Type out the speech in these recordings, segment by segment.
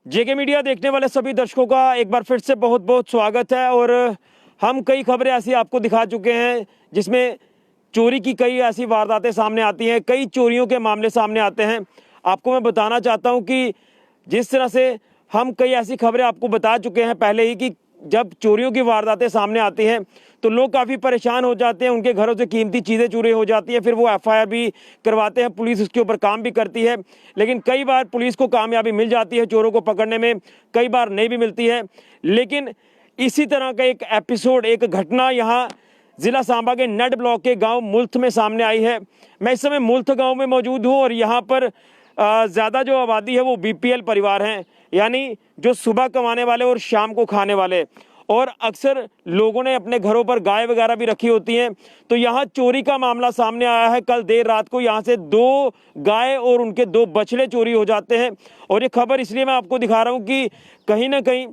जेके media देखने वाले सभी दर्शकों का एक बार फिर से बहुत बहुत स्वागत है। और हम कई खबरें ऐसी आपको दिखा चुके हैं जिसमें चोरी की कई ऐसी वारदातें सामने आती हैं, कई चोरियों के मामले सामने आते हैं। आपको मैं बताना चाहता हूं कि जिस तरह से हम कई ऐसी खबरें आपको बता चुके हैं पहले ही कि जब चोरियों की वारदातें सामने आती हैं तो लोग काफ़ी परेशान हो जाते हैं, उनके घरों से कीमती चीज़ें चोरी हो जाती हैं, फिर वो एफआईआर भी करवाते हैं, पुलिस उसके ऊपर काम भी करती है। लेकिन कई बार पुलिस को कामयाबी मिल जाती है चोरों को पकड़ने में, कई बार नहीं भी मिलती है। लेकिन इसी तरह का एक एपिसोड, एक घटना यहाँ जिला सांबा के नड ब्लॉक के गांव मुल्थ में सामने आई है। मैं इस समय मुल्थ गांव में मौजूद हूं और यहाँ पर ज़्यादा जो आबादी है वो बीपीएल परिवार हैं, यानी जो सुबह कमाने वाले और शाम को खाने वाले। और अक्सर लोगों ने अपने घरों पर गाय वगैरह भी रखी होती हैं। तो यहाँ चोरी का मामला सामने आया है। कल देर रात को यहाँ से 2 गाय और उनके 2 बछड़े चोरी हो जाते हैं। और ये खबर इसलिए मैं आपको दिखा रहा हूँ कि कहीं ना कहीं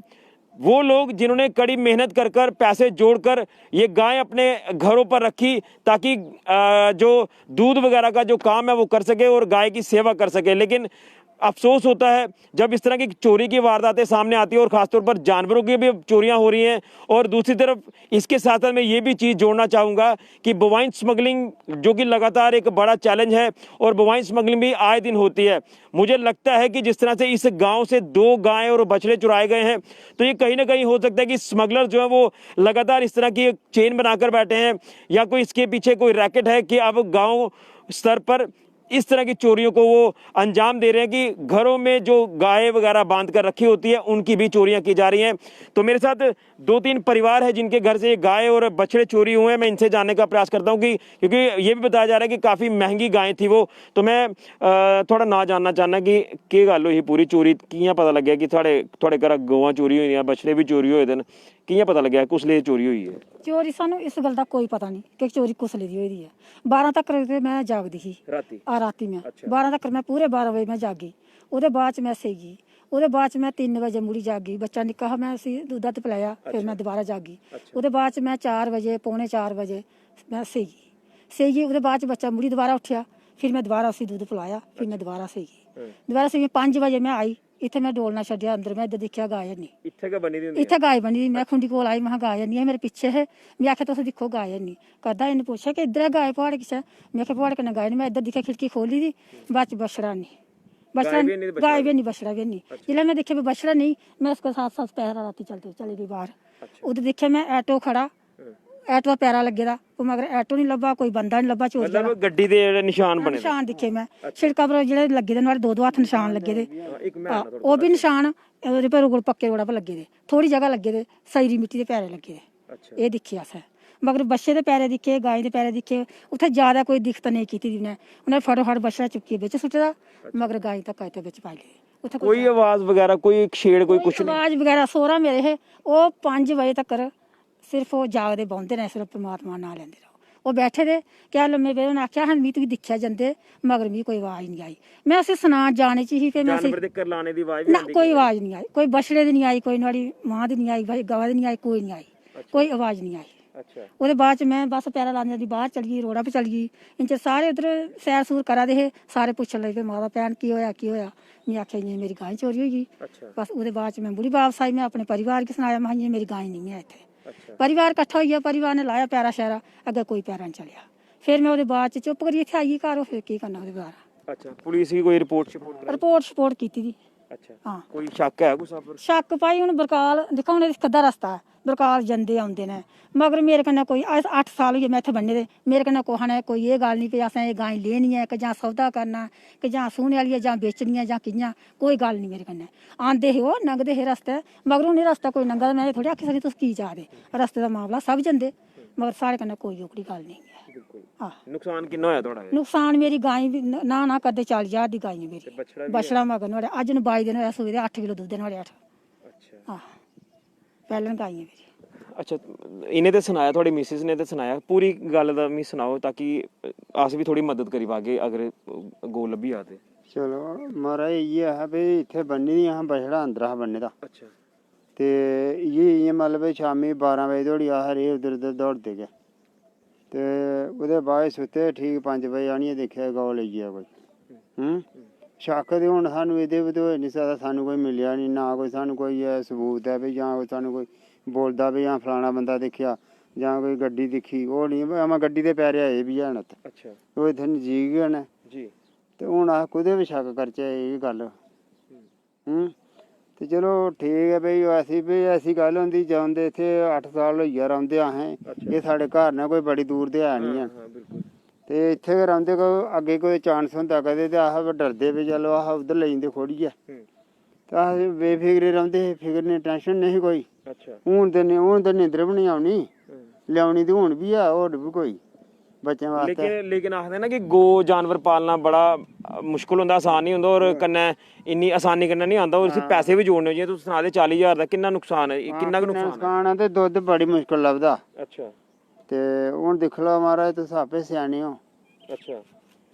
वो लोग जिन्होंने कड़ी मेहनत कर कर पैसे जोड़कर ये गाय अपने घरों पर रखी ताकि जो दूध वगैरह का जो काम है वो कर सके और गाय की सेवा कर सके। लेकिन अफसोस होता है जब इस तरह की चोरी की वारदातें सामने आती है और ख़ासतौर पर जानवरों की भी चोरियां हो रही हैं। और दूसरी तरफ इसके साथ साथ मैं ये भी चीज़ जोड़ना चाहूँगा कि बोवाइन स्मगलिंग जो कि लगातार एक बड़ा चैलेंज है और बोवाइन स्मगलिंग भी आए दिन होती है। मुझे लगता है कि जिस तरह से इस गांव से 2 गायें और बछड़े चुराए गए हैं तो ये कहीं ना कहीं हो सकता है कि स्मगलर जो है वो लगातार इस तरह की एक चेन बनाकर बैठे हैं या कोई इसके पीछे कोई रैकेट है कि अब गाँव स्तर पर इस तरह की चोरियों को वो अंजाम दे रहे हैं कि घरों में जो गाय वगैरह बांध कर रखी होती है उनकी भी चोरियां की जा रही हैं। तो मेरे साथ 2-3 परिवार है जिनके घर से गाय और बछड़े चोरी हुए हैं। मैं इनसे जानने का प्रयास करता हूं कि क्योंकि ये भी बताया जा रहा है कि काफ़ी महंगी गाय थी वो। तो मैं थोड़ा ना जानना चाहना कि गल हुई पूरी चोरी कियां पता लग्या कि थोड़े घर गौवां चोरी हुई बछड़े भी चोरी होए दे कियां पता लग्या कुस लिए चोरी हुई है? चोरी सानू इस गल का कोई पता नहीं कि चोरी कुसले दी हुई है। 12 तक मैं जागदी ही राती में। अच्छा। 12 तक मैं पूरे 12 बजे मैं जागी। ਉਹਦੇ ਬਾਅਦ ਚ ਮੈਂ ਸਹੀ ਉਹਦੇ ਬਾਅਦ ਚ ਮੈਂ 3 ਵਜੇ ਮੁੜੀ ਜਾਗੀ। ਬੱਚਾ ਨਿੱਕਾ ਮੈਂ ਅਸੀਂ ਦੁੱਧ ਪਿਲਾਇਆ ਫਿਰ ਮੈਂ ਦੁਬਾਰਾ ਜਾਗੀ। ਉਹਦੇ ਬਾਅਦ ਚ ਮੈਂ 4 ਵਜੇ ਪੌਣੇ 4 ਵਜੇ ਮੈਂ ਸਹੀ ਉਹਦੇ ਬਾਅਦ ਚ ਬੱਚਾ ਮੁੜੀ ਦੁਬਾਰਾ ਉੱਠਿਆ ਫਿਰ ਮੈਂ ਦੁਬਾਰਾ ਅਸੀਂ ਦੁੱਧ ਪਿਲਾਇਆ ਫਿਰ ਮੈਂ ਦੁਬਾਰਾ ਸਹੀ 5 ਵਜੇ ਮੈਂ ਆਈ ਇੱਥੇ ਮੈਂ ਡੋਲਣਾ ਛੱਡਿਆ ਅੰਦਰ ਮੈਂ ਇੱਧਰ ਦੇਖਿਆ ਗਾਇ ਨਹੀਂ। ਇੱਥੇ ਗਾਇ ਬਣੀ ਦੀ। ਮੈਂ ਖੁੰਡੀ ਕੋਲ ਆਈ ਮੈਂ ਗਾਇ ਨਹੀਂ ਹੈ ਮੇਰੇ ਪਿੱਛੇ ਹੈ। ਮੈਂ ਆਖਿਆ ਤੁਸੀਂ ਦੇਖੋ ਗਾਇ ਨਹੀਂ ਕਰਦਾ। ਇਹਨੇ ਪੁੱਛਿਆ ਕਿ ਇੱਧਰ ਗਾਇ ਪਹਾੜ ਕਿਛਾ। ਮੈਂ ਕਿਹਾ ਪਹਾੜ ਕਨੇ ਗਾਇ ਨਹੀਂ। ਮੈਂ ਇੱਧਰ ਦੇਖਿਆ ਖਿੜਕੀ ਖੋਲੀ ਦੀ ਬਾਅਦ ਚ बछड़ा नहीं गाय भी नहीं बछड़ा भी नहीं। जिला मैं देखिया बछड़ा नहीं मैं उसके साथ पैरा राती चली गई बाहर। उधर देखिया मैं ऑटो खड़ा ऑटो का पैरा लगे दा मगर ऑटो नहीं लभा कोई बंदा नहीं लभा। चोर मतलब गड्डी दे निशान बने निशान दिखे मैं छिड़का पर जेडे लगे दे नाल 2-2 हाथ निशान लगे दे वो भी निशान ओदे पर पक्के रोड़ा पर लगे दे थोड़ी जगह लगे दे सईरी मिट्टी दे पैरे लगे दे ये दिखे अस। मगर बच्चे के पैरे दिखे गाय के पैरे दिखे उत्थे ज्यादा कोई दिक्कत नहीं की उन्हें फटोफट बछड़ा चुकी बिच सुटदा मगर गाय तक आए बिच पा गए। कोई आवाज वगैरह कोई छेड़ कोई कुछ नहीं आवाज वगैरह सोहरा मेरे है वो 5 बजे तक सिर्फ वो जागदे बौंदे ने सिर्फ परमात्मा ना लेंदे रहो। वो बैठे दे क्या लम्मे पे उन्हें आख्या हाँ मी तुम दिखा जाते मगर मी कोई आवाज नहीं आई। मैं उसे सनान जाने च ही फिर मैं कोई आवाज नहीं आई कोई बछड़े दी नहीं आई कोई नुआड़ी मां दी नहीं आई भाई गवा दी नहीं आई कोई नहीं आई कोई आवाज नहीं आई। ਉਹਦੇ ਬਾਅਦ ਚ ਮੈਂ ਬਸ ਪੈਰਾ ਲਾਉਂਦੀ ਦੀ ਬਾਹਰ ਚਲੀ ਗਈ ਰੋੜਾ पे चली गई। ਇੰਚ ਸਾਰੇ ਉਧਰ ਸੈਰ ਸੂਰ ਕਰਾ ਦੇ ਸਾਰੇ ਪੁੱਛਣ ਲੱਗੇ ਮਾਤਾ ਭੈਣ ਕੀ ਹੋਇਆ मैं आख्या जी मेरी गाय चोरी हुई गई। बस ਉਹਦੇ ਬਾਅਦ ਚ मैं बुढ़ी वापस आई। मैं अपने परिवार की सुनाया मैं ये मेरी गाय नहीं है इतने। परिवार इकट्ठा हो गया परिवार ने लाया पैरा शैरा अगर कोई पैरा नहीं चलिया। फिर मैं ਉਹਦੇ ਬਾਅਦ ਚ चुप करिए इतने आई घर फिर की करना ਉਹਦੇ ਬਾਅਦ। अच्छा पुलिस की कोई रिपोर्ट की थी। अच्छा हाँ कोई शक है कुछ शक भाई हुण बरकाल देखो हुण कदा रस्ता है बरकाल जंदे आउंदे ने मगर मेरे कन्नै कोई 8 साल होई मैं इत्थे बन्ने दे मेरे कन्नै कोहा ने कोई ये गल नहीं भी असें ये गाय लेनी है कि जां सौदा करना कि जां सूने वाली है जां बेचनी है जां कियां कोई गल नहीं मेरे कन्नै। आंदे हे ओह् नंगदे हे रस्ते मगर हुण रस्ता कोई नंगा मैं थोड़ी आखी सकदी तुस की जा दे रस्ते दा मामला सब जंदे मगर साढ़े कन्नै कोई ओकड़ी गल नहीं है। नुकसान कितना होया थोड़ा? नुकसान मेरी गाय ना करदे 40,000 दी गाय है मेरी बछड़ा मगर नुआढ़े अज न 22 दिन होया सूए दे 8 किलो दुद्ध है नुआढ़े 8। अच्छा हां पहले गाय है मेरी। अच्छा इन्हें तो सुनाया थोड़ी मिसिस ने तो सुनाया पूरी गल दा मी सुनाओ ताकि अस भी थोड़ी मदद करी पागे अगर गो लब्भी आते। चलो महाराज ये है भाई इत्थे बन्नी दी अहां बछड़ा अंदर हा बन्ने दा। अच्छा ते ये मतलब शामी 12 बजे धोड़ी अस रेह् उधर उधर दौड़दे गए ते ओह्दे बाद सुत्ते ठीक 5 बजे आनियै दिक्खेआ गौ लेई गेआ कोई ਸ਼ੱਕ ਤੇ ਹੁਣ ਸਾਨੂੰ ਇਹਦੇ ਵੀ ਤੇ ਹੋ ਨਹੀਂ ਸਕਦਾ, ਸਾਨੂੰ ਕੋਈ ਮਿਲਿਆ ਨਹੀਂ, ਨਾ ਕੋਈ ਸਾਨੂੰ ਕੋਈ ਸਬੂਤ ਹੈ ਵੀ ਜਾਂ ਕੋਈ ਸਾਨੂੰ ਕੋਈ ਬੋਲਦਾ ਵੀ ਜਾਂ ਫਲਾਣਾ ਬੰਦਾ ਦੇਖਿਆ ਜਾਂ ਕੋਈ ਗੱਡੀ ਦਿਖੀ, ਉਹ ਨਹੀਂ ਆਵਾਂ ਗੱਡੀ ਦੇ ਪੈਰੇ ਆਏ ਵੀ ਜਾਣ ਤੇ ਅੱਛਾ ਉਹ ਇੱਥੇ ਨਜ਼ਦੀਕ ਹੀ ਨੇ ਜੀ। ਤੇ ਹੁਣ ਆ ਕੁਦੇ ਵੀ ਸ਼ੱਕ ਕਰਚੇ ਇਹ ਗੱਲ ਤੇ ਚਲੋ ਠੀਕ ਹੈ ਬਈ, ਐਸੀ ਗੱਲ ਹੁੰਦੀ ਜਾਂਦੇ ਇੱਥੇ 8 ਸਾਲ ਹੋਈਆ ਰਹਿੰਦੇ ਆਹੇ, ਇਹ ਸਾਡੇ ਘਰ ਨਾਲ ਕੋਈ ਬੜੀ ਦੂਰ ਦੇ ਹੈ ਨਹੀਂ ਆ, ਹਾਂ ਬਿਲਕੁਲ। ਤੇ ਇੱਥੇ ਰਹਿੰਦੇ ਕੋ ਅੱਗੇ ਕੋਈ ਚਾਂਸ ਹੁੰਦਾ ਕਦੇ ਤੇ ਆਹ ਡਰਦੇ ਵੀ ਚਲੋ ਆਹ ਉਧਰ ਲੈ ਜਾਂਦੇ ਖੋੜੀ ਆ, ਤਾਂ ਆਹ ਬੇਫਿਕਰੇ ਰਹਿੰਦੇ, ਫਿਕਰ ਨਹੀਂ ਟੈਨਸ਼ਨ ਨਹੀਂ ਕੋਈ। ਅੱਛਾ ਹੁਣ ਤੇ ਨਿੰਦਰ ਵੀ ਨਹੀਂ ਆਉਣੀ, ਲਿਆਉਣੀ ਤੇ ਹੁਣ ਵੀ ਆ, ਹੋਰ ਵੀ ਕੋਈ ਬੱਚਿਆਂ ਵਾਸਤੇ। लेकिन आखदे ना कि गो जानवर पालना बड़ा मुश्किल होंदा, आसान नहीं होंदा, और कन्नै इन्नी आसानी कन्नै नहीं आंदा, और इसी पैसे भी जोड़ने चाहिए। तुस सना दे 40,000 दा किन्ना नुकसान है, किन्ना कुछ नुकसान ਨੁਕਸਾਨ ਆ ਤੇ ਦੁੱਧ ਬੜੀ ਮੁਸ਼ਕਲ ਲੱਭਦਾ, है? अच्छा ਤੇ ਹੁਣ ਦੇਖ ਲਓ ਮਹਾਰਾਜ ਤੁਸੀਂ ਆਪੇ ਸਿਆਣੇ ਹੋ अच्छा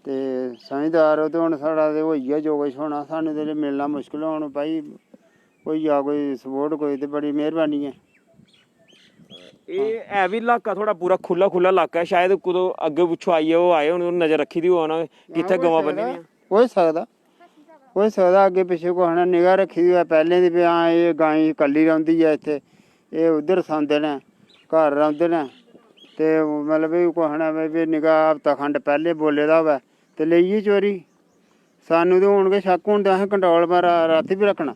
ਤੇ ਸਮਝਦਾਰ ਹੋ, ਤੇ ਹੁਣ ਸਾਡਾ ਤੇ ਹੋਈ ਆ ਜੋ ਕੁਛ ਹੋਣਾ, ਸਾਨੂੰ ਤੇ ਮਿਲਣਾ ਮੁਸ਼ਕਲ ਹੁਣ ਭਾਈ, ਕੋਈ ਆ ਕੋਈ ਸਪੋਰਟ ਕੋਈ ਤੇ ਬੜੀ ਮਿਹਰਬਾਨੀ ਹੈ। ਇਹ ਹੈ ਵੀ ਇਲਾਕਾ ਥੋੜਾ ਪੂਰਾ ਖੁੱਲਾ ਇਲਾਕਾ ਹੈ, ਸ਼ਾਇਦ ਕਦੋਂ ਅੱਗੇ ਪਿੱਛੋਂ ਆਈਏ ਉਹ ਆਏ ਹੁਣ ਨਜ਼ਰ ਰੱਖੀ ਦੀ ਹੋਣਾ ਕਿੱਥੇ ਗਵਾਂ ਬੰਨੀ ਦੀਆਂ। ਹੋ ਸਕਦਾ ਅੱਗੇ ਪਿੱਛੇ ਕੋਈ ਹਣਾ ਨਿਗਾਹ ਰੱਖੀ ਦੀ ਹੈ ਪਹਿਲੇ ਦੀ ਵੀ ਹਾਂ ਇਹ ਗਾਂ ਇਕੱਲੀ ਰਹਿੰਦੀ ਹੈ ਇੱਥੇ, ਇਹ ਉਧਰ ਸੌਂਦੇ ਨੇ, ਘਰ ਰਹਿੰਦੇ ਨੇ, ਤੇ ਮਤਲਬ ਵੀ ਕੋਈ ਹਣਾ ਵੀ ਨਿਗਾਹ ਹਫ਼ਤਾ ਖੰਡ ਪਹਿਲੇ ਬੋਲੇ ਦਾ ਹੋਵੇ ਤੇ ਲਈਏ ਚੋਰੀ, ਸਾਨੂੰ ਤੇ ਹੋਣਗੇ ਸ਼ੱਕ ਹੁੰਦਾ ਅਸੀਂ ਕੰਟਰੋਲ ਪਰ ਰਾਤੀ ਵੀ ਰੱਖਣਾ,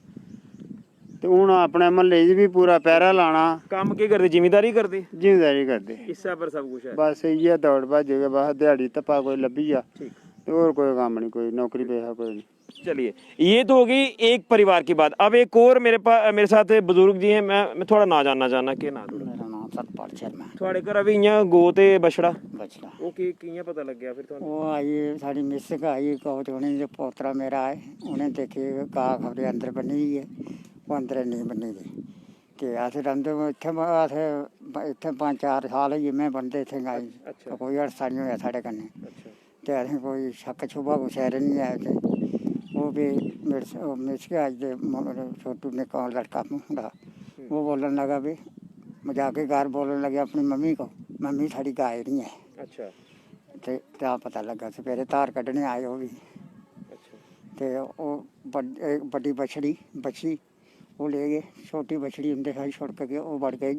ਤੇ ਹੁਣ ਆਪਣੇ ਮਹੱਲੇ 'ਚ ਵੀ ਪੂਰਾ ਪਹਿਰਾ ਲਾਣਾ। ਕੰਮ ਕੀ ਕਰਦੇ, ਜ਼ਿਮੀਂਦਾਰੀ ਕਰਦੇ? ਜ਼ਿੰਮੇਦਾਰੀ ਕਰਦੇ ਇਸੇ ਪਰ ਸਭ ਕੁਝ ਹੈ, ਬਸ ਇਹ ਹੈ ਦੌੜ ਭੱਜ ਕੇ ਬਸ ਦਿਹਾੜੀ ਧੱਪਾ ਕੋਈ ਲੱਭੀ ਆ, ठीक। ਤੇ ਹੋਰ ਕੋਈ ਕੰਮ ਨਹੀਂ, ਕੋਈ ਨੌਕਰੀ पेशा कोई नहीं। चलिए ये तो हो गई एक परिवार की बात। अब एक और मेरे साथ बुजुर्ग जी हैं, मैं थोड़ा ना जानना चाहना कि ना मेरा नाम सतपाल शर्मा थोड़े घर अभी इयां गो ते बछड़ा बचड़ा। वो कियां पता लग गया फिर ਤੁਹਾਨੂੰ? वो आई साड़ी मिस आई कौच उन्हें जो पोतरा मेरा है उन्हें देखी घा खबरे अंदर बनी हुई है, वो अंदर नहीं बनी हुई, ते अस रंदे इत्थे 5-4 साल होई मैं बनते इत्थे गाई। अच्छा। कोई अरसा नहीं होया साढ़े कन्नै, अच्छा ते असें कोई शक छुपा कुछ है नहीं है कि वो भी मिस के अज दे छोटू ने कौन लड़का मुंडा वो बोलन लगा भी मजाक घर बोलन लगे अपनी मम्मी को, मम्मी साड़ी गाय नहीं है। अच्छा ते तां पता लगा सवेरे धार कड्ढने आए वो भी, अच्छा ते वो बड़ी बछड़ी बछी वो ले गए, छोटी बछड़ी उनके साथ छुड़क के वो बढ़ गई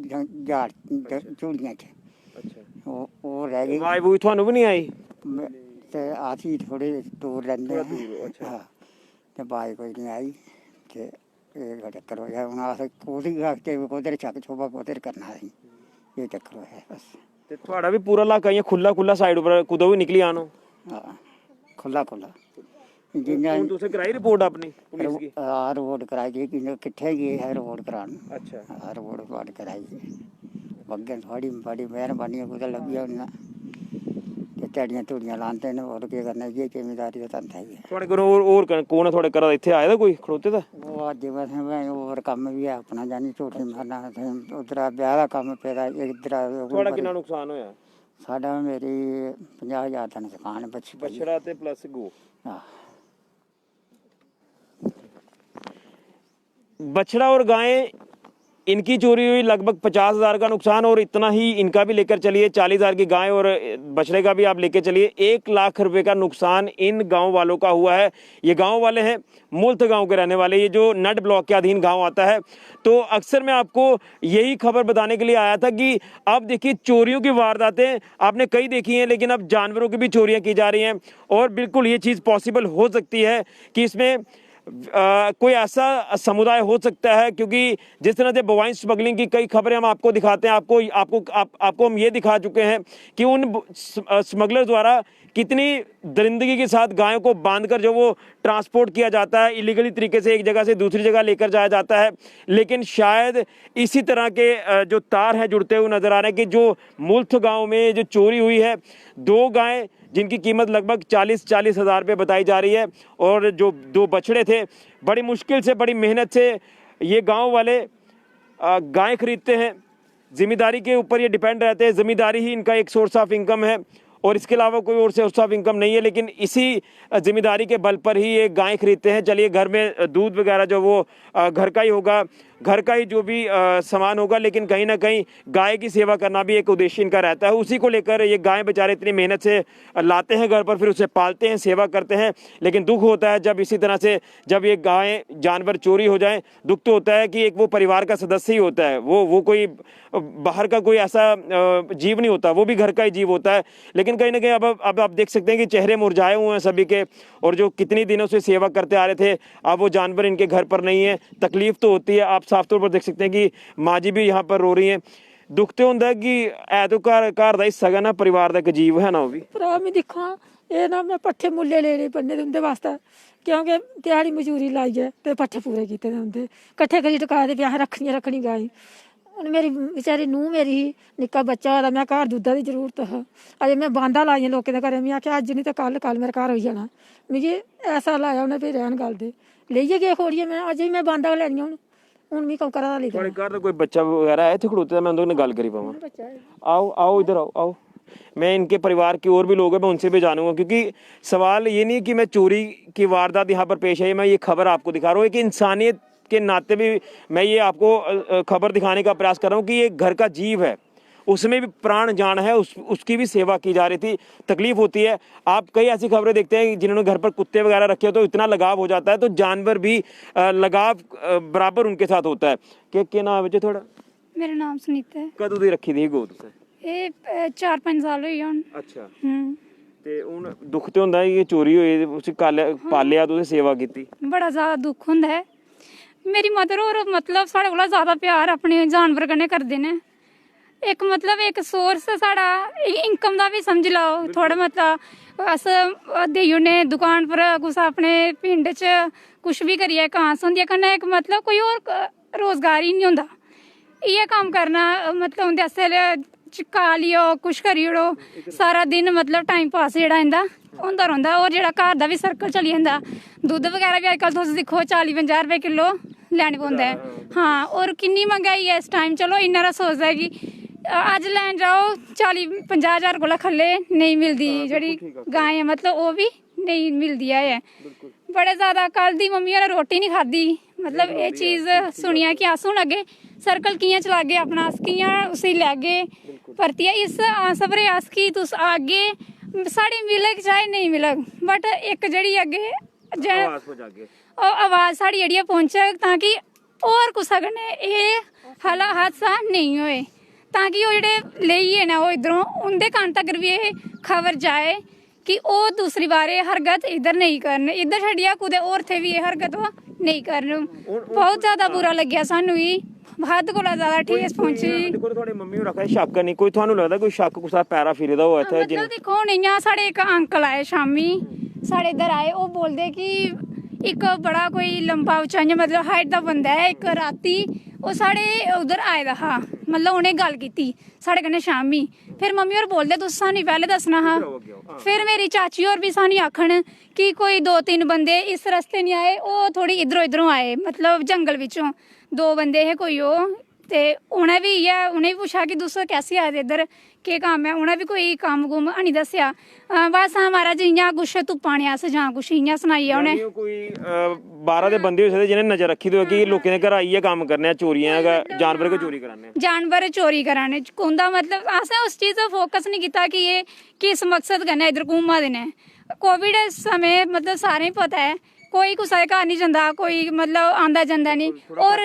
झाड़ झूड़ियाँ च, अच्छा वो रह गई। आवाज बूई ਤੁਹਾਨੂੰ ਵੀ ਨਹੀਂ ਆਈ? ते आसी थोड़े दूर रहंदे थोड़ा हैं, दूर, अच्छा। हाँ, ते बाई कोई नहीं आई, ते ये चक्कर होया हूँ अस कोदी के कोदर चक छोबा कोदर करना है, ये चक्कर होया बस। ਤੇ ਤੁਹਾਡਾ ਵੀ ਪੂਰਾ ਇਲਾਕਾ ਇਹ ਖੁੱਲਾ ਸਾਈਡ ਉੱਪਰ ਕਦੋਂ ਵੀ ਨਿਕਲੀ ਆਣੋ? हाँ खुला जिन्ना ਹੁਣ ਤੁਸੀਂ ਕਰਾਈ ਰਿਪੋर्ट ਆਪਣੀ ਪੁਲਿਸ की? रोड कराई गई कि किट्ठे गए है रोड कराने, अच्छा रोड कराई गई बग्गे थोड़ी बड़ी मेहरबानी कुछ लगी होना, ਝਾੜੀਆਂ ਧੂੜੀਆਂ ਲਾਉਂਦੇ ਨੇ, ਹੋਰ ਕੀ ਕਰਨਾ, ਇਹ ਜ਼ਿੰਮੇਵਾਰੀ ਦਾ ਧੰਦਾ ਹੀ ਹੈ। ਤੁਹਾਡੇ ਕੋਲ ਹੋਰ ਕੌਣ ਹੈ ਤੁਹਾਡੇ ਘਰ ਇੱਥੇ ਆਇਆ ਦਾ ਕੋਈ ਖੜੋਤੇ ਦਾ? ਉਹ ਅੱਜ ਬਸ ਹੋਰ ਕੰਮ ਵੀ ਹੈ ਆਪਣਾ, ਜਾਨੀ ਝੂਠੀ ਮਾਰਨਾ, ਉਧਰ ਵਿਆਹ ਦਾ ਕੰਮ ਪਿਆ, ਇੱਧਰ। ਤੁਹਾਡਾ ਕਿੰਨਾ ਨੁਕਸਾਨ ਹੋਇਆ? ਸਾਡਾ ਮੇਰੀ 50,000 ਦਾ ਨੁਕਸਾਨ बछड़ा ते प्लस गो। बछड़ा और गायें इनकी चोरी हुई, लगभग 50,000 का नुकसान, और इतना ही इनका भी लेकर चलिए, 40,000 की गाय और बछड़े का भी आप लेकर चलिए, 1 लाख रुपए का नुकसान इन गांव वालों का हुआ है। ये गांव वाले हैं, मुल्त गांव के रहने वाले, ये जो नट ब्लॉक के अधीन गांव आता है। तो अक्सर मैं आपको यही खबर बताने के लिए आया था कि अब देखिए चोरियों की वारदातें आपने कई देखी हैं, लेकिन अब जानवरों की भी चोरियां की जा रही हैं, और बिल्कुल ये चीज़ पॉसिबल हो सकती है कि इसमें कोई ऐसा समुदाय हो सकता है, क्योंकि जिस तरह से बवाइन स्मगलिंग की कई खबरें हम आपको दिखाते हैं, आपको हम ये दिखा चुके हैं कि उन स्मगलर द्वारा कितनी दरिंदगी के साथ गायों को बांधकर जो वो ट्रांसपोर्ट किया जाता है, इलीगली तरीके से एक जगह से दूसरी जगह लेकर जाया जाता है। लेकिन शायद इसी तरह के जो तार हैं जुड़ते हुए नजर आ रहे हैं कि जो मुल्थ गांव में जो चोरी हुई है, 2 गायें जिनकी कीमत लगभग 40 हज़ार रुपये बताई जा रही है, और जो 2 बछड़े थे, बड़ी मुश्किल से बड़ी मेहनत से ये गांव वाले गाय खरीदते हैं, जिम्मेदारी के ऊपर ये डिपेंड रहते हैं, ज़िम्मेदारी ही इनका एक सोर्स ऑफ इनकम है, और इसके अलावा कोई और सोर्स ऑफ इनकम नहीं है। लेकिन इसी जिम्मेदारी के बल पर ही ये गाय खरीदते हैं। चलिए, घर में दूध वगैरह जो वो घर का ही होगा, घर का ही जो भी सामान होगा, लेकिन कहीं ना कहीं गाय की सेवा करना भी एक उद्देश्य इनका रहता है। उसी को लेकर ये गाय बेचारे इतनी मेहनत से लाते हैं घर पर, फिर उसे पालते हैं, सेवा करते हैं। लेकिन दुख होता है जब इसी तरह से जब ये गाय जानवर चोरी हो जाए। दुख तो होता है कि एक वो परिवार का सदस्य ही होता है, वो कोई बाहर का कोई ऐसा जीव नहीं होता, वो भी घर का ही जीव होता है। लेकिन कहीं ना कहीं अब आप देख सकते हैं कि चेहरे मुरझाए हुए हैं सभी के, और जो कितनी दिनों से सेवा करते आ रहे थे, अब वो जानवर इनके घर पर नहीं है। तकलीफ तो होती है, आप साफ तौर पर देख सकते हैं कि माँ जी भी यहाँ पर रो रही हैं। दुख तो ਹੁੰਦਾ कि ऐ तो घर ਦਾ ਹਿੱਸਾ ਹੈ ਨਾ, ਪਰਿਵਾਰ ਦਾ ਇੱਕ ਜੀਵ ਹੈ ਨਾ ਉਹ ਵੀ। ਭਰਾ ਮੈਂ ਦੇਖਾਂ ਇਹ ਨਾ ਮੈਂ ਪੱਠੇ ਮੁੱਲੇ ਲੈਣੇ ਪੰਨੇ ਦੇ ਹੁੰਦੇ ਵਾਸਤੇ, ਕਿਉਂਕਿ ਦਿਹਾੜੀ ਮਜ਼ਦੂਰੀ ਲਾਈ ਹੈ ਤੇ ਪੱਠੇ ਪੂਰੇ ਕੀਤੇ ਦੇ ਹੁੰਦੇ, ਇਕੱਠੇ ਕਰੀ ਟਕਾ ਦੇ ਪਿਆ ਰੱਖਣੀ ਗਾਈ। ਹੁਣ ਮੇਰੀ ਵਿਚਾਰੀ ਨੂੰਹ ਮੇਰੀ ਨਿੱਕਾ ਬੱਚਾ ਉਹਦਾ, ਮੈਂ ਘਰ ਦੁੱਧਾਂ ਦੀ ਜ਼ਰੂਰਤ ਹੈ। ਅਜੇ ਮੈਂ ਬਾਂਦਾ ਲਾਈਆਂ ਲੋਕਾਂ ਦੇ ਘਰੇ, ਮੈਂ ਆਖਿਆ ਅੱਜ ਨਹੀਂ ਤਾਂ ਕੱਲ ਮੇਰੇ ਘਰ ਹੋਈ ਜਾਣਾ। ਮੈਂ ਐਸਾ ਲਾਇਆ ਉਹਨੇ ਵੀ ਰਹਿਣ ਗੱਲ ਦੇ ਲਈਏ ਗਏ ਖੋੜੀਏ, ਮੈਂ ਅਜੇ ਵੀ ਮੈਂ ਬਾਂਦਾ ਲੈਣੀਆਂ ਹੁਣ ਵੀ ਕੌਂ ਕਰਾਂ ਲਈ ਤੁਹਾਡੇ ਘਰ ਦਾ ਕੋਈ ਬੱਚਾ वगैरह है ਇੱਥੇ ਖੜੋਤੇ, मैं उनसे गल करी पाऊँ। आओ इधर आओ। मैं इनके परिवार की और भी लोग हैं, मैं उनसे भी जानूंगा, क्योंकि सवाल ये नहीं कि मैं चोरी की वारदात यहाँ पर पेश आई, मैं ये खबर आपको दिखा रहा हूँ कि इंसानियत के नाते भी मैं ये आपको खबर दिखाने का प्रयास कर रहा हूँ कि ये घर का जीव है, उसमें भी प्राण जान है, उसकी भी सेवा की जा रही थी। तकलीफ होती है। आप कई ऐसी खबरें देखते हैं जिन्होंने घर पर कुत्ते वगैरह रखे हो तो इतना लगाव हो जाता है, तो जानवर भी लगाव बराबर उनके साथ होता है। क्या नाम है थोड़ा? मेरा नाम सुनीता है। कदों दी रखी थी गौ तुसें? ਇਹ 4-5 ਸਾਲ ਹੋਈ ਹੁਣ। अच्छा। ਤੇ ਹੁਣ ਦੁੱਖ ਤੇ ਹੁੰਦਾ ਹੈ ਕਿ ਚੋਰੀ ਹੋਈ, ਤੁਸੀਂ ਪਾਲਿਆ, ਤੁਸੀਂ ਸੇਵਾ ਕੀਤੀ। ਬੜਾ ਜ਼ਿਆਦਾ ਦੁੱਖ ਹੁੰਦਾ ਹੈ। ਮੇਰੀ ਮਦਰ ਹੋਰ मतलब ਸਾਡੇ ਕੋਲ ਜ਼ਿਆਦਾ ਪਿਆਰ ਆਪਣੇ ਜਾਨਵਰ ਕਨੇ ਕਰਦੇ ਨੇ। ਇੱਕ मतलब ਇੱਕ ਸੋਰਸ ਸਾਡਾ ਇਨਕਮ ਦਾ ਵੀ ਸਮਝ ਲਓ ਥੋੜਾ, मतलब अस देई ने दुकान पर कुछ अपने पिंड च कुछ भी करिए घास होंदी कन्नै एक मतलब कोई और रोजगार ही नहीं होंदा। इ'यै कम्म करना मतलब उं'दे आस्तै चिक्का लियो कुछ करी ओड़ो, सारा दिन मतलब टाइम पास जेह्ड़ा इं'दा होंदा रौंह्दा। और जेह्ड़ा घर दा भी सर्कल चली जंदा। दुद्ध बगैरा भी अजकल तुस दिक्खो 40-50 रुपए किलो लैने पौंदा है। हाँ, और किन्नी महंगाई है इस टाइम। चलो इन्ना हारा सोचदा है कि अज लैन जाओ 40-50 हज़ार कोला खल्ले नहीं मिलदी जेह्ड़ी गाय है, मतलब ओह् भी नहीं मिलदी है। बड़े ज़्यादा कल दी मम्मी ने रोटी नहीं खाधी, मतलब ये चीज़ सुनिया कि अस हुण अग्गे सर्कल कि'यां चलागे अपना, अस कि'यां उसी लैगे परतियै इस आस पर अस कि तुस आगे साढ़ी मिलग चाहे नहीं मिलग, बट इक जेह्ड़ी अग्गे आवाज़ साढ़ी जेह्ड़ी पहुंचग ताकि होर कुसै कन्नै एह् हादसा नेईं होए, ताकि ओह् जेह्ड़े लेइयै न ओह् इद्धरों उं'दे कान तगर भी एह् खबर जाए कि ओह् दूसरी बार एह् हरकत इधर नहीं करन, इधर छड्डियै कुदै होर थे भी एह् हरकत नहीं करन। बहुत ज़्यादा बुरा लग्गेआ सानूं बी, हद कोला ज़्यादा ठेस पहुंची। देखो थोड़े मम्मी होर आखा शक नहीं, कोई थानू लगदा कोई शक कुसै पैरा फिरे दा होऐ इत्थै? मतलब दिक्खो हून इ'यां साढ़े इक अंकल आए शामी साढ़े इधर आए, ओह् बोलदे कि इक बड़ा कोई लंबा उच्चा इ'यां मतलब हाइट दा बंदा है, इक राती ओह् साढ़े उधर आए दा हा, मतलब उ'नें गल्ल कीती साढ़े कन्नै शामी। फिर मम्मी होर बोलदे तुस सानूं पैह्लें दस्सना हा। फिर मेरी चाची होर भी सानूं आखन कि कोई 2-3 बंदे इस रस्ते नहीं आए, ओह् थोड़ी इधरों आए, मतलब जंगल बिच्चों 2 बंदे हे कोई ओह्, ते उ'नें भी इ'यै उ'नें भी पुच्छा कि तुस कैसे आए दे इधर, केह् कम्म है, उ'नें भी कोई कम्म कुम्म हैनी दस्सेआ। बस हाँ महाराज इ'यां कुछ धुप्पा ने अस जां कुछ इ'यां सनाइया उ'नें। कोई 12 दे बंदे होई सकदे जि'नें नजर रखी दी होऐ कि लोकें दे घर आइयै कम्म करने, चोरियां जानवर को चोरी कराने, जानवर चोरी कराने उं'दा मतलब असें उस चीज़ पर फोकस नहीं कीता कि एह् किस मकसद कन्नै इधर घूमा दे न। कोविड समें मतलब सारें गी पता है कोई कुसै दे घर नहीं जंदा, कोई मतलब आंदा जंदा नहीं। और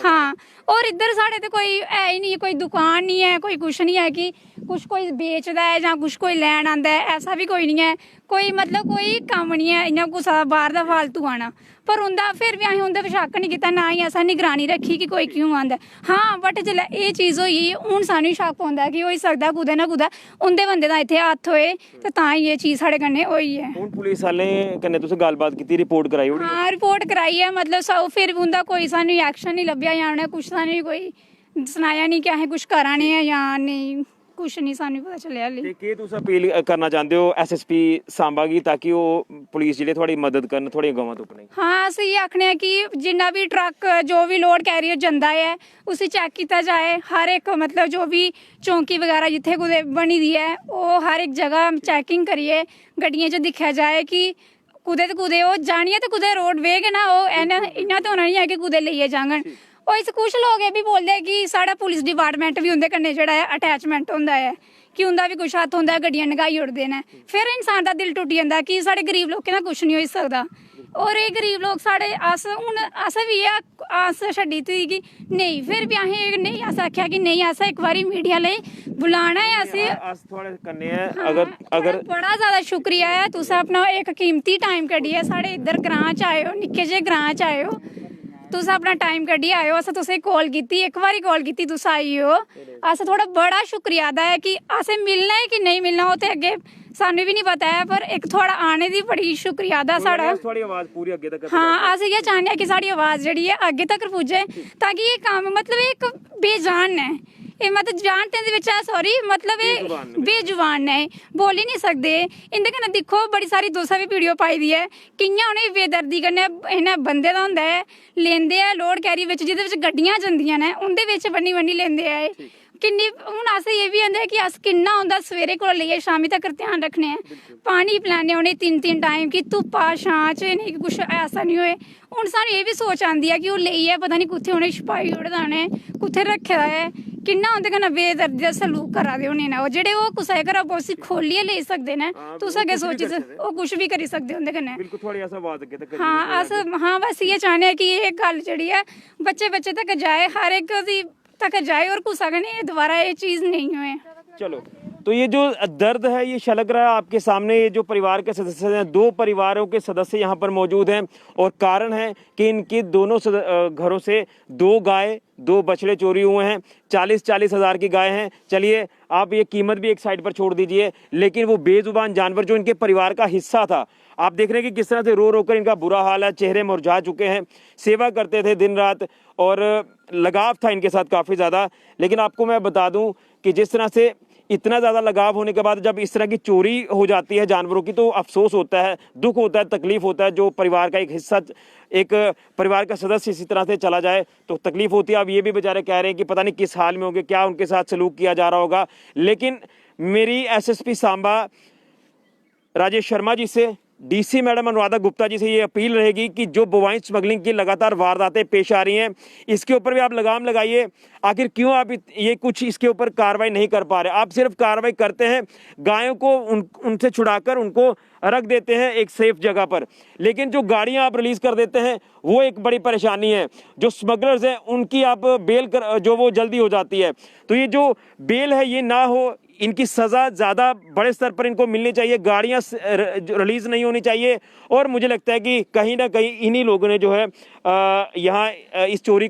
हाँ, और इधर साढ़े ते कोई है ही नहीं, कोई दुकान नहीं है, कोई कुछ नहीं है कि कुछ कोई बेचदा है जां कुछ कोई लैन आंदा है, ऐसा भी कोई नहीं है। कोई मतलब कोई कम्म नहीं है इ'यां कुसै दा बाहर दा फालतू आना। पर उं'दा फिर भी असें उं'दे पर शक नहीं कीता, ना ही असें निगरानी रक्खी कि कोई क्यों आंदा है। हाँ, बट जेल्लै एह् चीज़ होई हून सानूं शक पौंदा कि होई सकदा कुदै ना कुदै उं'दे बंदे दा इत्थै हत्थ होए ते तां ही एह् चीज़ साढ़े कन्नै होई है। हुण पुलिस आह्लें कन्नै तुसें गल्लबात कीती, रिपोर्ट कराई ओड़ी? हाँ, रिपोर्ट कराई है, मतलब फिर भी उं'दा कोई सानूं एक्शन नहीं लब्भेआ, जां उ'नें कुछ सानूं कोई सनाया नहीं कि असें कुछ करा ने आं जां नेईं, कुछ नहीं सानूं पता चलेआ हाल्ली। ते केह् तुस अपील करना चाहंदे हो SSP सांबा गी ताकि ओह् पुलिस जेह्ड़ी थुआढ़ी मदद करन थुआढ़ियां गवां तुप्पने? हाँ, अस इ'यै आखने आं कि जिन्ना भी ट्रक जो भी लोड कैरियर जंदा है उसी चेक कीता जाए। हर एक मतलब जो भी चौंकी वगैरह जित्थै कुदै बनी दी है ओह् हर एक जगह चैकिंग करियै गड्डियें च दिक्खेआ जाए कि कुदै ते कुदै ओह् जानियै ते कुदै रोड वे गै ना, ओह् इ'यां ते होना नहीं है कि कुदै लेइयै जाङन। ਉਹ ਕੁਝ ਲੋਕ ਇਹ ਵੀ ਬੋਲਦੇ ਕਿ ਸਾਡਾ ਪੁਲਿਸ ਡਿਪਾਰਟਮੈਂਟ ਵੀ ਉਹਦੇ ਕੰਨੇ ਜਿਹੜਾ ਹੈ ਅਟੈਚਮੈਂਟ ਹੁੰਦਾ ਹੈ ਕਿ ਉਹਦਾ ਵੀ ਕੁਛ ਹੱਥ ਹੁੰਦਾ, ਗੱਡੀਆਂ ਨਗਾਈ ਉੜਦੇ ਨੇ। ਫਿਰ ਇਨਸਾਨ ਦਾ ਦਿਲ ਟੁੱਟ ਜਾਂਦਾ ਕਿ ਸਾਡੇ ਗਰੀਬ ਲੋਕਾਂ ਦਾ ਕੁਛ ਨਹੀਂ ਹੋ ਸਕਦਾ। और ये गरीब लोग साढ़े अस हूँ अस भी आस छड्डी थी कि नहीं, फिर भी असें नहीं अस आख्या कि नहीं अस एक बारी मीडिया ले बुलाना है। अस थोड़े करने हैं अगर बड़ा ज़्यादा शुक्रिया है तुस अपना एक कीमती टाइम कड्डियै साढ़े इधर ग्रां च आए हो, निक्के जे ग्रां च आए हो, तुस अपना टाइम कड्डियै आए हो। अस तुसें कॉल कीती, एक बारी कॉल कीती, तुस आई हो। अस थोड़ा बड़ा शुक्रिया अदा है कि असें मिलना है कि नहीं मिलना वो तो अगे सानू भी नहीं पता है, पर एक थोड़ा आने दी बड़ी शुक्रिया अदा साढ़ा। थोड़ी आवाज पूरी अगे तक हाँ, अस ये चाहते हैं कि साड़ी आवाज़ जी है अगे तक पुजे, ताकि ये काम मतलब एक बेजान है, ये मतलब जानते सॉरी मतलब ये बेजुबान है, बोल ही नहीं सकते। इंदे कन्नै दिक्खो बड़ी सारी दोस्तां भी वीडियो पाई दी है कि'यां उ'नें बेदर्दी कन्नै इ'नें बंदे दा होंदा है, लेंदे ऐ लोड कैरी बिच जिहदे बिच गड्डियां जंदियां ने उं'दे बिच बन्नी बन्नी लेंदे ऐ। किन्नी हून अस ये भी आंदे कि अस किन्ना होंदा सवेरे कोला लेइयै शामी तक ध्यान रखने हैं, पानी पिलाने उ'नें 3-3 टाइम कि धुप्पा छां च नहीं कुछ ऐसा नहीं होए। हून सानूं ये भी सोच आंदी है कि ओह् लेइयै पता नहीं कुत्थे उ'नें छपाई ओड़े दा उ'नें कुत्थे रक्खे दा है, किन्ना उं'दे कन्नै बेदर्दी दा सलूक करा दे होने न ओह् जेह्ड़े ओह् कुसै घरा उसी खोलियै लेई सकदे न। तुस अग्गें सोची ओह् कुछ भी करी सकदे उं'दे कन्नै। बिल्कुल थोड़ी ऐसा आवाज अगे तक हाँ अस हाँ बस ये चाहने हैं कि ये गल जेह्ड़ी है बच्चे तक जाए, हर एक दी तक जाए और कुसा कन्नै दोबारा ये चीज़ नहीं होए। चलो, तो ये जो दर्द है ये छलक रहा है आपके सामने। ये जो परिवार के सदस्य हैं, 2 परिवारों के सदस्य यहाँ पर मौजूद हैं और कारण है कि इनके दोनों घरों से 2 गाय 2 बछड़े चोरी हुए हैं। 40-40 हज़ार की गाय हैं। चलिए आप ये कीमत भी एक साइड पर छोड़ दीजिए, लेकिन वो बेजुबान जानवर जो इनके परिवार का हिस्सा था, आप देख रहे हैं कि किस तरह से रो रो कर इनका बुरा हाल है, चेहरे मुरझा चुके हैं। सेवा करते थे दिन रात और लगाव था इनके साथ काफ़ी ज़्यादा। लेकिन आपको मैं बता दूं कि जिस तरह से इतना ज़्यादा लगाव होने के बाद जब इस तरह की चोरी हो जाती है जानवरों की, तो अफसोस होता है, दुख होता है, तकलीफ होता है। जो परिवार का एक हिस्सा, एक परिवार का सदस्य इसी तरह से चला जाए तो तकलीफ होती है। अब ये भी बेचारे कह रहे हैं कि पता नहीं किस हाल में होंगे, क्या उनके साथ सलूक किया जा रहा होगा। लेकिन मेरी एसएसपी सांबा राजेश शर्मा जी से, डीसी मैडम अनुराधा गुप्ता जी से ये अपील रहेगी कि जो बोवाइन स्मगलिंग की लगातार वारदातें पेश आ रही हैं, इसके ऊपर भी आप लगाम लगाइए। आखिर क्यों आप ये कुछ इसके ऊपर कार्रवाई नहीं कर पा रहे? आप सिर्फ कार्रवाई करते हैं, गायों को उनसे छुड़ाकर उनको रख देते हैं एक सेफ जगह पर, लेकिन जो गाड़ियां आप रिलीज कर देते हैं वो एक बड़ी परेशानी है। जो स्मगलर्स हैं उनकी आप बेल कर जो वो जल्दी हो जाती है। तो ये जो बेल है ये ना हो, इनकी सज़ा ज़्यादा बड़े स्तर पर इनको मिलनी चाहिए, गाड़ियाँ रिलीज़ नहीं होनी चाहिए। और मुझे लगता है कि कहीं ना कहीं इन्हीं लोगों ने जो है यहाँ इस चोरी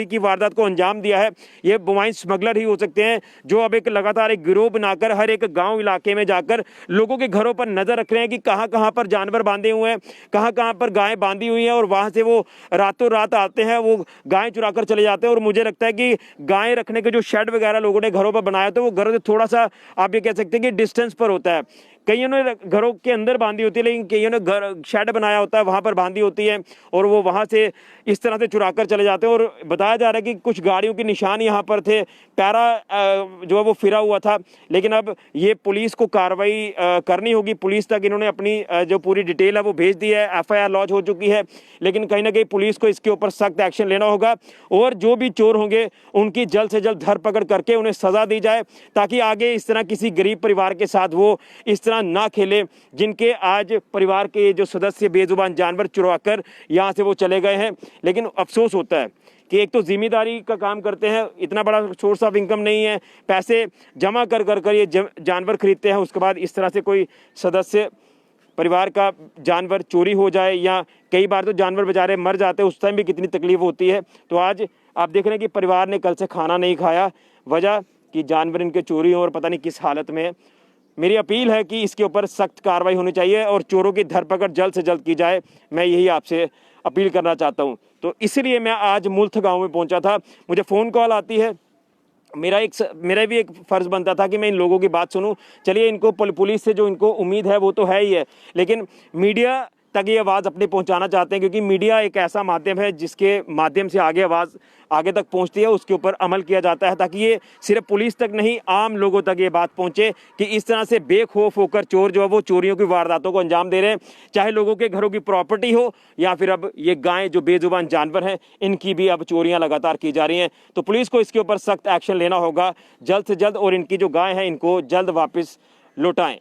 की वारदात को अंजाम दिया है। ये बोवाइन स्मगलर ही हो सकते हैं जो अब एक लगातार एक गिरोह बनाकर हर एक गांव इलाके में जाकर लोगों के घरों पर नज़र रख रहे हैं कि कहाँ कहाँ पर जानवर बांधे हुए हैं, कहाँ कहाँ पर गायें बांधी हुई हैं, और वहाँ से वो रातों रात आते हैं, वो गायें चुरा कर चले जाते हैं। और मुझे लगता है कि गायें रखने के जो शेड वगैरह लोगों ने घरों पर बनाया तो वो घरों से थोड़ा सा आप ये कह सकते हैं कि डिस्टेंस पर होता है। कईयों ने घरों के अंदर बांधी होती है, लेकिन कईयों ने घर शेड बनाया होता है वहाँ पर बांधी होती है, और वो वहाँ से इस तरह से चुरा कर चले जाते हैं। और बताया जा रहा है कि कुछ गाड़ियों के निशान यहाँ पर थे, पैरा जो है वो फिरा हुआ था। लेकिन अब ये पुलिस को कार्रवाई करनी होगी। पुलिस तक इन्होंने अपनी जो पूरी डिटेल है वो भेज दी है, FIR लॉन्च हो चुकी है, लेकिन कहीं ना कहीं पुलिस को इसके ऊपर सख्त एक्शन लेना होगा। और जो भी चोर होंगे उनकी जल्द से जल्द धरपकड़ करके उन्हें सज़ा दी जाए, ताकि आगे इस तरह किसी गरीब परिवार के साथ वो इस तरह ना खेले, जिनके आज परिवार के जो सदस्य बेजुबान जानवर चुरा कर यहाँ से वो चले गए हैं। लेकिन अफसोस होता है कि एक तो जिम्मेदारी का काम करते हैं, इतना बड़ा सोर्स ऑफ इनकम नहीं है, पैसे जमा कर ये जानवर खरीदते हैं, उसके बाद इस तरह से कोई सदस्य परिवार का जानवर चोरी हो जाए, या कई बार तो जानवर बेचारे मर जाते हैं, उस टाइम भी कितनी तकलीफ होती है। तो आज आप देख रहे हैं कि परिवार ने कल से खाना नहीं खाया, वजह कि जानवर इनके चोरी हो और पता नहीं किस हालत में है। मेरी अपील है कि इसके ऊपर सख्त कार्रवाई होनी चाहिए और चोरों की धरपकड़ जल्द से जल्द की जाए। मैं यही आपसे अपील करना चाहता हूं। तो इसलिए मैं आज मुल्थ गांव में पहुंचा था। मुझे फ़ोन कॉल आती है, मेरा भी एक फ़र्ज़ बनता था कि मैं इन लोगों की बात सुनूं। चलिए, इनको पुलिस से जो इनको उम्मीद है वो तो है ही है, लेकिन मीडिया तक ये आवाज़ अपनी पहुंचाना चाहते हैं, क्योंकि मीडिया एक ऐसा माध्यम है जिसके माध्यम से आवाज़ आगे तक पहुंचती है, उसके ऊपर अमल किया जाता है, ताकि ये सिर्फ पुलिस तक नहीं आम लोगों तक ये बात पहुंचे कि इस तरह से बेखौफ होकर चोर जो है वो चोरियों की वारदातों को अंजाम दे रहे हैं, चाहे लोगों के घरों की प्रॉपर्टी हो या फिर अब ये गायें जो बेजुबान जानवर हैं इनकी भी अब चोरियां लगातार की जा रही हैं। तो पुलिस को इसके ऊपर सख्त एक्शन लेना होगा जल्द से जल्द, और इनकी जो गायें हैं इनको जल्द वापस लौटाएं।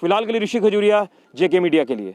फिलहाल के लिए ऋषि खजूरिया, जेके मीडिया के लिए।